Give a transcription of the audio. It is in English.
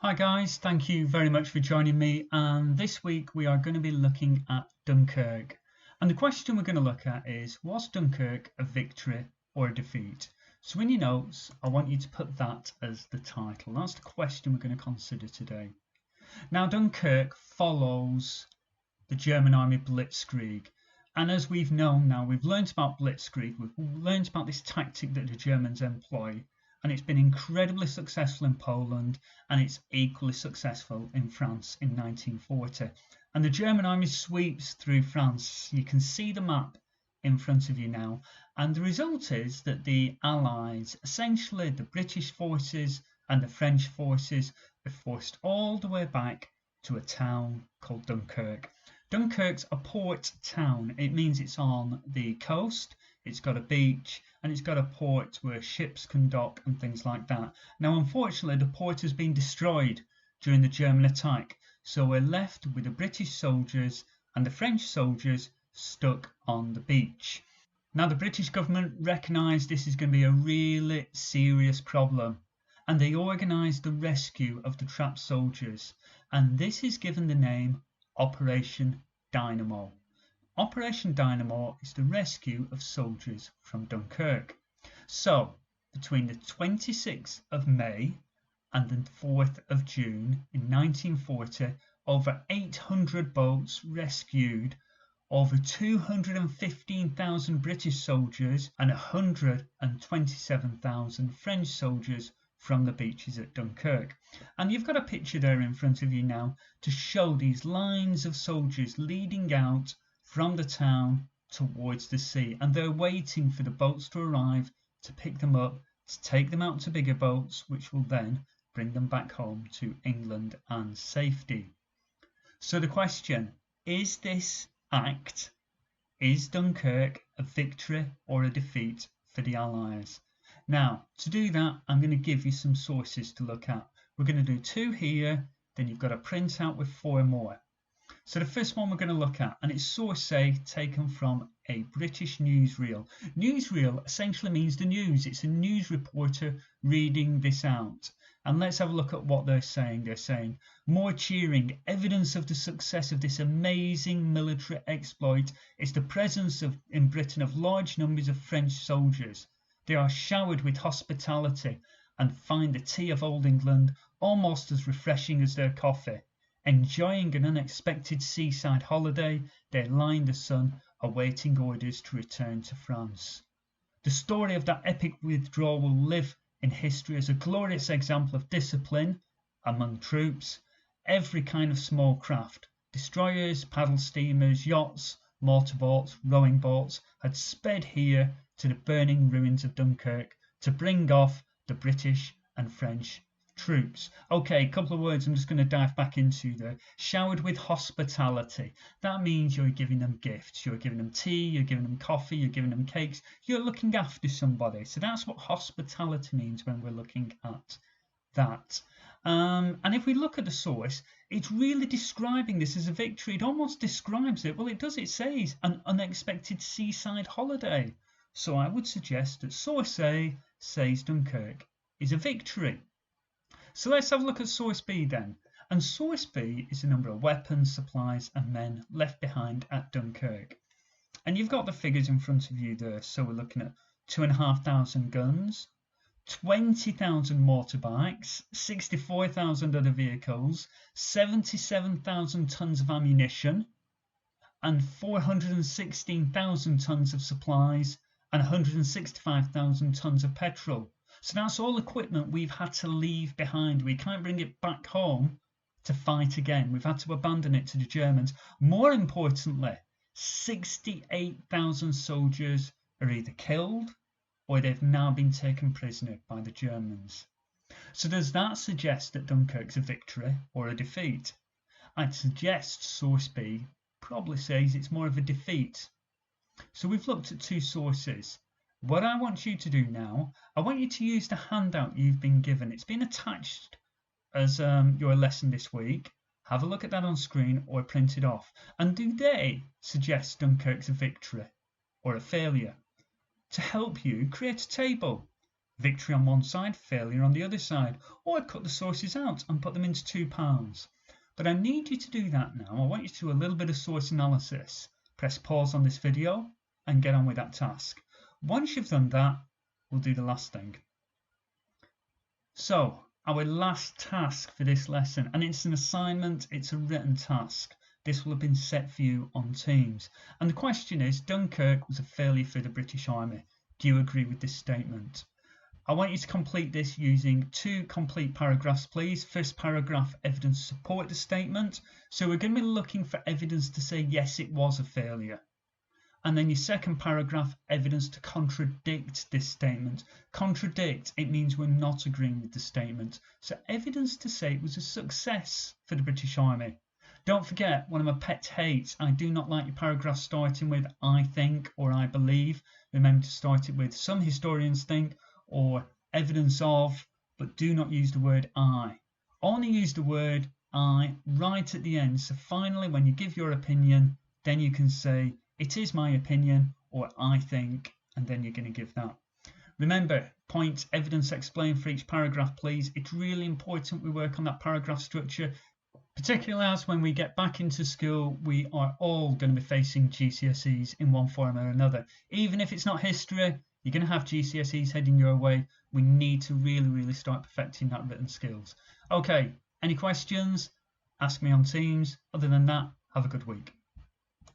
Hi guys, thank you very much for joining me, and this week we are going to be looking at Dunkirk. And the question we're going to look at is, was Dunkirk a victory or a defeat? So in your notes I want you to put that as the title. That's the question we're going to consider today. Now Dunkirk follows the German army blitzkrieg, and as we've known now, we've learned about blitzkrieg, we've learned about this tactic that the Germans employ, and it's been incredibly successful in Poland, and it's equally successful in France in 1940. And the German army sweeps through France. You can see the map in front of you now, and the result is that the Allies, essentially the British forces and the French forces, are forced all the way back to a town called Dunkirk. Dunkirk's a port town. It means it's on the coast, it's got a beach, and it's got a port where ships can dock and things like that. Now unfortunately the port has been destroyed during the German attack, so we're left with the British soldiers and the French soldiers stuck on the beach. Now the British government recognise this is going to be a really serious problem, and they organise the rescue of the trapped soldiers, and this is given the name Operation Dynamo. Operation Dynamo is the rescue of soldiers from Dunkirk. So, between the 26th of May and the 4th of June in 1940, over 800 boats rescued over 215,000 British soldiers and 127,000 French soldiers from the beaches at Dunkirk. And you've got a picture there in front of you now to show these lines of soldiers leading out from the town towards the sea, and they're waiting for the boats to arrive to pick them up, to take them out to bigger boats, which will then bring them back home to England and safety. So the question, is this act, is Dunkirk a victory or a defeat for the Allies? Now, to do that, I'm going to give you some sources to look at. We're going to do 2 here, then you've got a printout with 4 more. So the first one we're going to look at, and it's source A taken from a British newsreel. Newsreel essentially means the news. It's a news reporter reading this out. And let's have a look at what they're saying. They're saying, more cheering, evidence of the success of this amazing military exploit is the presence in Britain of large numbers of French soldiers. They are showered with hospitality and find the tea of Old England almost as refreshing as their coffee. Enjoying an unexpected seaside holiday, they lie in the sun, awaiting orders to return to France. The story of that epic withdrawal will live in history as a glorious example of discipline among troops. Every kind of small craft, destroyers, paddle steamers, yachts, motorboats, rowing boats, had sped here to the burning ruins of Dunkirk to bring off the British and French troops. Okay, a couple of words I'm just going to dive back into there. Showered with hospitality. That means you're giving them gifts, you're giving them tea, you're giving them coffee, you're giving them cakes, you're looking after somebody. So that's what hospitality means when we're looking at that. And if we look at the source, it's really describing this as a victory. It almost describes it. Well, it does. It says an unexpected seaside holiday. So I would suggest that source A says Dunkirk is a victory. So let's have a look at source B then. And source B is the number of weapons, supplies and men left behind at Dunkirk. And you've got the figures in front of you there. So we're looking at 2,500 guns, 20,000 motorbikes, 64,000 other vehicles, 77,000 tons of ammunition, and 416,000 tons of supplies, and 165,000 tons of petrol. So that's all equipment we've had to leave behind. We can't bring it back home to fight again. We've had to abandon it to the Germans. More importantly, 68,000 soldiers are either killed or they've now been taken prisoner by the Germans. So does that suggest that Dunkirk's a victory or a defeat? I'd suggest source B probably says it's more of a defeat. So we've looked at 2 sources. What I want you to do now, I want you to use the handout you've been given. It's been attached as your lesson this week. Have a look at that on screen or print it off. And do they suggest Dunkirk's a victory or a failure? To help you, create a table. victory on one side, failure on the other side, or I'd cut the sources out and put them into 2 pounds. But I need you to do that now. I want you to do a little bit of source analysis. Press pause on this video and get on with that task. Once you've done that, we'll do the last thing. So, our last task for this lesson, and it's an assignment, it's a written task. This will have been set for you on Teams. And the question is, Dunkirk was a failure for the British Army. Do you agree with this statement? I want you to complete this using 2 complete paragraphs, please. First paragraph, evidence to support the statement. So we're going to be looking for evidence to say, yes, it was a failure. And then your second paragraph, evidence to contradict this statement. Contradict, it means we're not agreeing with the statement. So evidence to say it was a success for the British Army. Don't forget, one of my pet hates, I do not like your paragraph starting with I think or I believe. Remember to start it with some historians think or evidence of, but do not use the word I. Only use the word I right at the end. So finally, when you give your opinion, then you can say, it is my opinion, or I think, and then you're going to give that. Remember, point, evidence, explain for each paragraph, please. It's really important we work on that paragraph structure, particularly as when we get back into school, we are all going to be facing GCSEs in one form or another. Even if it's not history, you're going to have GCSEs heading your way. We need to really start perfecting that written skills. Okay, any questions? Ask me on Teams. Other than that, have a good week.